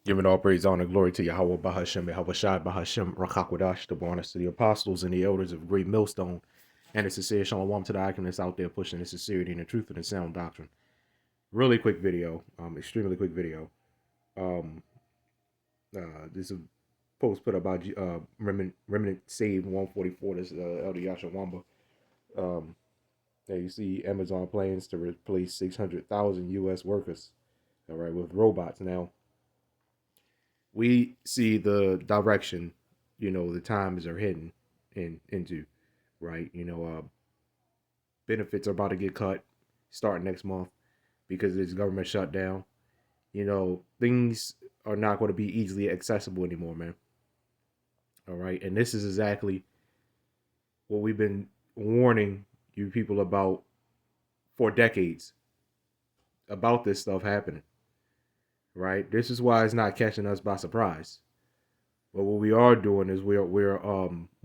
Giving all praise, honor, glory to Yahawah, BAHASHAM, YAHAWASHI, BAHASHAM, Rakakwadash, the honors to the apostles and the elders of Great Millstone, and the sincere shalom to the alchemists out there pushing the sincerity and the truth and the sound doctrine. Really quick video, extremely quick video. Um, this is a post put up by Remnant Save 144. This is Elder Yasha Wamba. There you see Amazon plans to replace 600,000 U.S. workers, all right, with robots. Now, we see the direction, the times are heading into, right? Benefits are about to get cut starting next month because of this government shutdown. Things are not going to be easily accessible anymore, man. All right. And this is exactly what we've been warning you people about for decades about this stuff happening. Right? This is why it's not catching us by surprise. But what we are doing is we're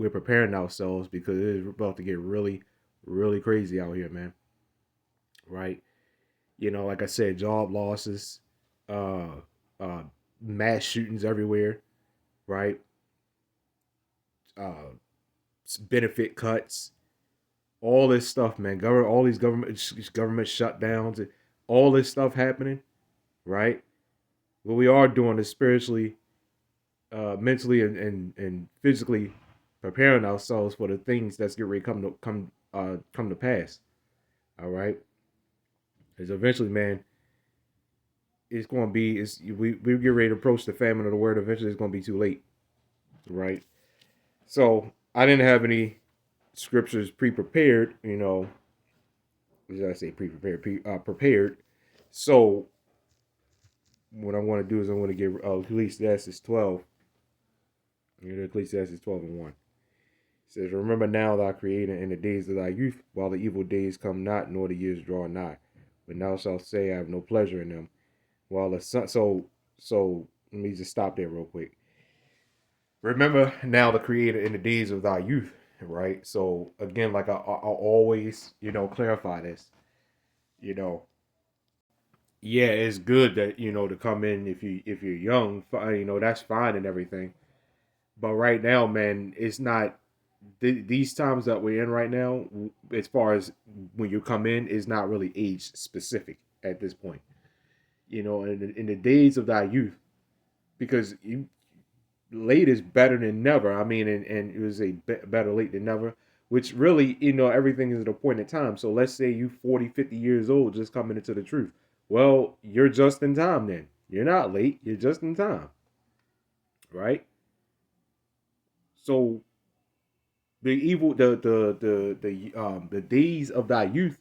preparing ourselves because it is about to get really, really crazy out here, man. Right? Like I said, job losses, uh, uh, mass shootings everywhere, right? Uh, benefit cuts, all this stuff, man. All these government shutdowns, all this stuff happening, right? What we are doing is spiritually, mentally, and physically preparing ourselves for the things that's get ready come to pass. All right, because eventually, man, it's going to be we get ready to approach the famine of the word. Eventually, it's going to be too late, right? So I didn't have any scriptures pre-prepared. What did I say? Prepared. So what I want to do is I want to get Ecclesiastes 12. Ecclesiastes 12 and 1. It says, remember now thy creator in the days of thy youth, while the evil days come not, nor the years draw nigh. But thou shalt say, I have no pleasure in them. While the sun, so let me just stop there real quick. Remember now the creator in the days of thy youth, right? So again, like I always, clarify this, you know, yeah, it's good that, to come in if you're young, that's fine and everything. But right now, man, it's not these times that we're in right now, as far as when you come in, is not really age specific at this point. In the days of thy youth, because late is better than never. I mean, and it was better late than never, which really, everything is at a point in time. So let's say you 40, 50 years old just coming into the truth. Well, you're just in time then. You're not late. You're just in time. Right? So the days of thy youth,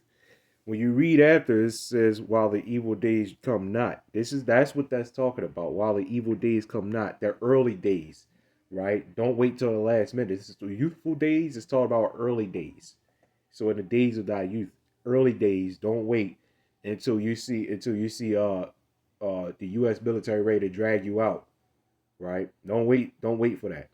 when you read after, it says while the evil days come not. That's what that's talking about. While the evil days come not, they're early days, right? Don't wait till the last minute. This is the youthful days. It's talking about early days. So in the days of thy youth, early days, don't wait until you see the US military ready to drag you out. Right? Don't wait for that.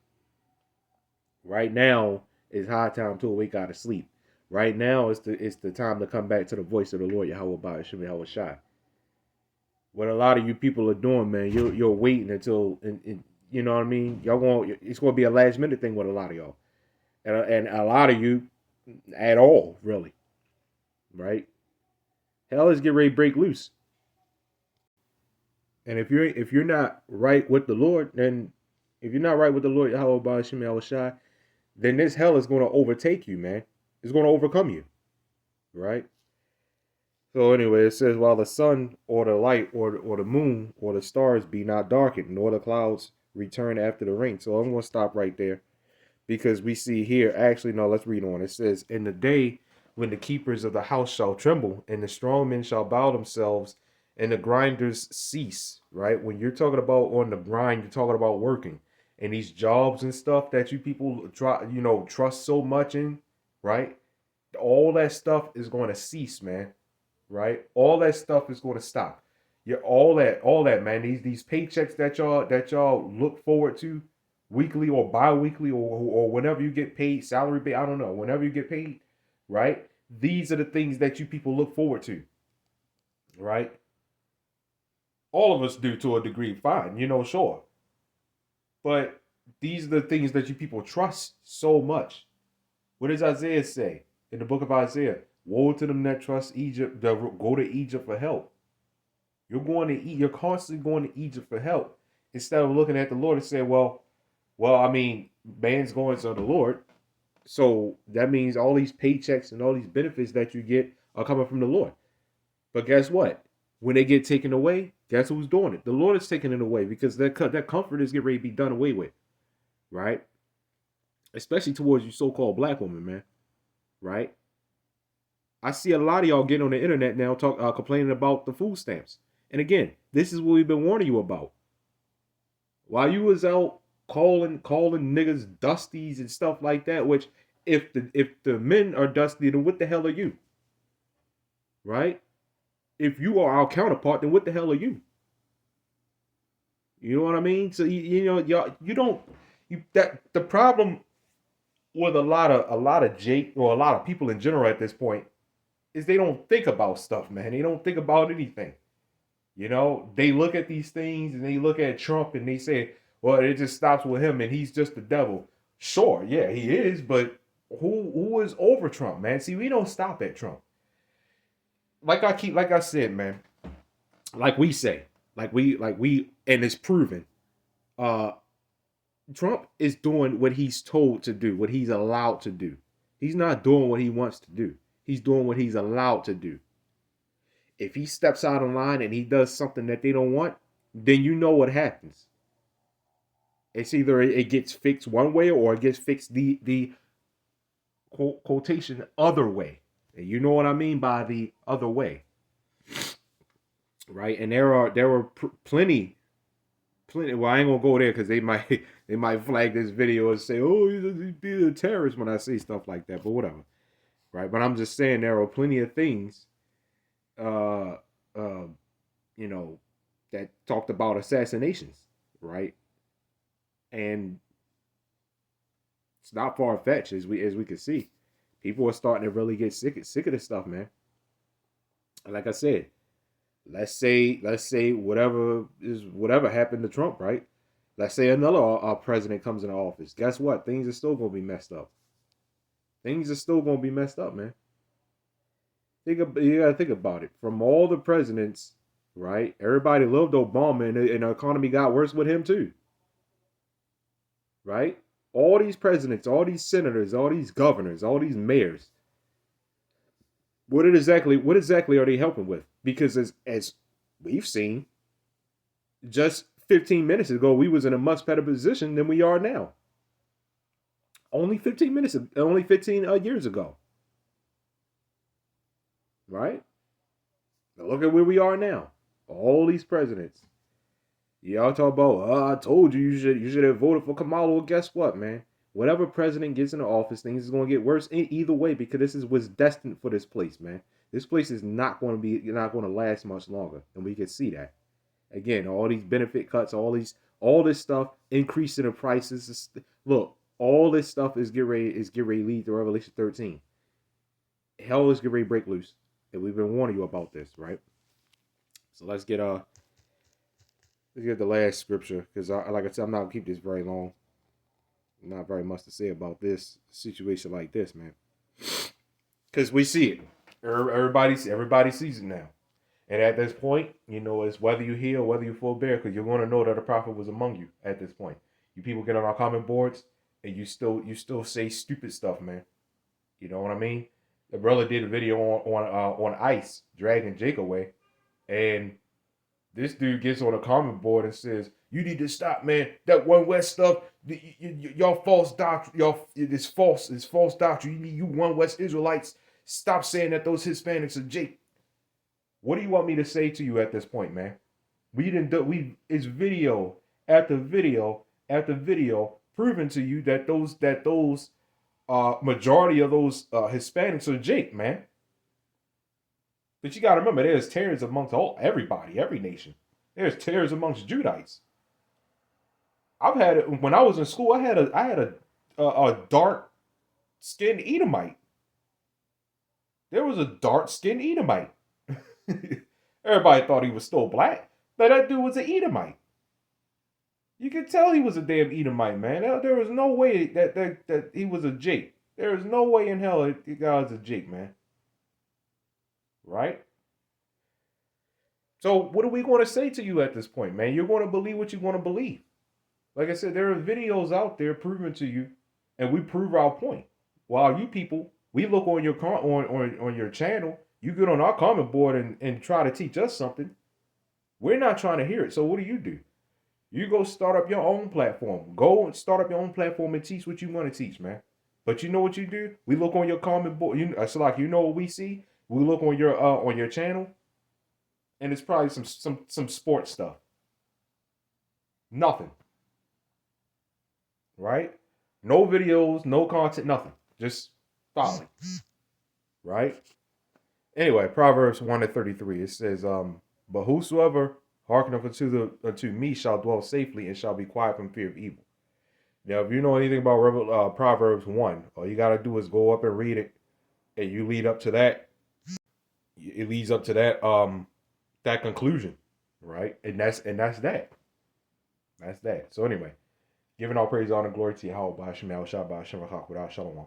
Right now is high time to wake out of sleep. Right now is the time to come back to the voice of the Lord Yahawah BAHASHAM YAHAWASHI. What a lot of you people are doing, man, you're waiting until and you know what I mean. It's going to be a last minute thing with a lot of y'all, and a lot of you at all, really, right? Hell is getting ready to break loose, and if you're not right with the Lord, then if you're not right with the Lord Yahawah BAHASHAM YAHAWASHI, then this hell is going to overtake you, man. It's going to overcome you, right? So anyway, it says, while the sun or the light or the moon or the stars be not darkened, nor the clouds return after the rain. So I'm going to stop right there because we see here, actually, no, let's read on. It says, in the day when the keepers of the house shall tremble, and the strong men shall bow themselves, and the grinders cease, right? When you're talking about on the grind, you're talking about working. And these jobs and stuff that you people trust so much in, right? All that stuff is going to cease, man, right? All that stuff is going to stop. Yeah, all that, man. These paychecks that y'all look forward to weekly or bi-weekly or whenever you get paid, salary pay, I don't know, whenever you get paid, right? These are the things that you people look forward to, right? All of us do to a degree, fine, sure. But these are the things that you people trust so much. What does Isaiah say in the book of Isaiah? Woe to them that trust Egypt, that go to Egypt for help. You're constantly going to Egypt for help instead of looking at the Lord and saying, I mean, man's going to the Lord. So that means all these paychecks and all these benefits that you get are coming from the Lord. But guess what? When they get taken away, guess who's doing it? The Lord is taking it away because that comfort is getting ready to be done away with, right? Especially towards you so-called black women, man, right? I see a lot of y'all getting on the internet now complaining about the food stamps. And again, this is what we've been warning you about. While you was out calling niggas dusties and stuff like that, which if the men are dusty, then what the hell are you? Right? If you are our counterpart, then what the hell are you? You know what I mean? So y'all, you don't that the problem with a lot of Jake or a lot of people in general at this point is they don't think about stuff, man. They don't think about anything. They look at these things and they look at Trump and they say, well, it just stops with him and he's just the devil. Sure, yeah, he is, but who is over Trump, man? See, we don't stop at Trump. Like I said, man, like we say, and it's proven, uh, Trump is doing what he's told to do, what he's allowed to do. He's not doing what he wants to do. He's doing what he's allowed to do. If he steps out of line and he does something that they don't want, then you know what happens. It's either it gets fixed one way or it gets fixed the quotation other way. And you know what I mean by the other way, right? And there were plenty. Well, I ain't gonna go there because they might flag this video and say, oh, he's being a terrorist when I say stuff like that. But whatever, right? But I'm just saying there are plenty of things uh, uh, that talked about assassinations, right? And it's not far fetched as we can see. People are starting to really get sick of this stuff, man. And like I said, let's say whatever happened to Trump, right? Let's say another president comes into office. Guess what? Things are still gonna be messed up. Things are still gonna be messed up, man. You gotta think about it. From all the presidents, right? Everybody loved Obama, and the economy got worse with him too, right? All these presidents, all these senators, all these governors, all these mayors. What exactly are they helping with? Because as we've seen, just 15 minutes ago, we was in a much better position than we are now. Only 15 years ago, right? Now look at where we are now. All these presidents. Y'all talk about, I told you you should have voted for Kamala. Well, guess what, man? Whatever president gets into office, things is going to get worse either way because this is what's destined for this place, man. This place is not going to last much longer, and we can see that. Again, all these benefit cuts, all this stuff, increasing the prices. Look, all this stuff is get ready to lead to Revelation 13. Hell is getting ready to break loose, and we've been warning you about this, right? So let's get the last scripture because, like I said, I'm not gonna keep this very long. Not very much to say about this situation like this, man. Because we see it. Everybody sees it now. And at this point, it's whether you hear or whether you forbear, because you're going to know that a prophet was among you at this point. You people get on our comment boards and you still say stupid stuff, man. You know what I mean? The brother did a video on ice dragging Jake away, and this dude gets on a comment board and says, "You need to stop, man. That One West stuff, y'all false doctrine. Y'all, it's false. It's false doctrine. You One West Israelites, stop saying that those Hispanics are Jake." What do you want me to say to you at this point, man? It's video after video after video proving to you that those majority of those Hispanics are Jake, man. But you gotta remember, there's tares amongst everybody, every nation. There's tares amongst Judites. I've had it when I was in school. I had a dark skinned Edomite. There was a dark skinned Edomite. Everybody thought he was still black. That dude was an Edomite. You could tell he was a damn Edomite, man. There was no way that he was a Jake. There is no way in hell that the guy was a Jake, man. Right? So what are we going to say to you at this point, man? You're going to believe what you want to believe. Like I said, there are videos out there proving to you, and we prove our point. While you people, we look on your on your channel, you get on our comment board and try to teach us something. We're not trying to hear it. So what do? You go start up your own platform. Go and start up your own platform and teach what you want to teach, man. But you know what you do? We look on your comment board. It's like you know what we see. We look on your channel, and it's probably some sports stuff. Nothing. Right? No videos, no content, nothing. Just following. Right? Anyway, Proverbs 1:33. It says, but whosoever hearkeneth unto me shall dwell safely and shall be quiet from fear of evil. Now, if you know anything about Proverbs 1, all you gotta do is go up and read it, and you lead up to that. It leads up to that conclusion, right? And that's that. That's that. So anyway, giving all praise, honor, glory to YAHAWAH, BAHASHAM, YAHAWASHI, BAHASHAM, Shalom.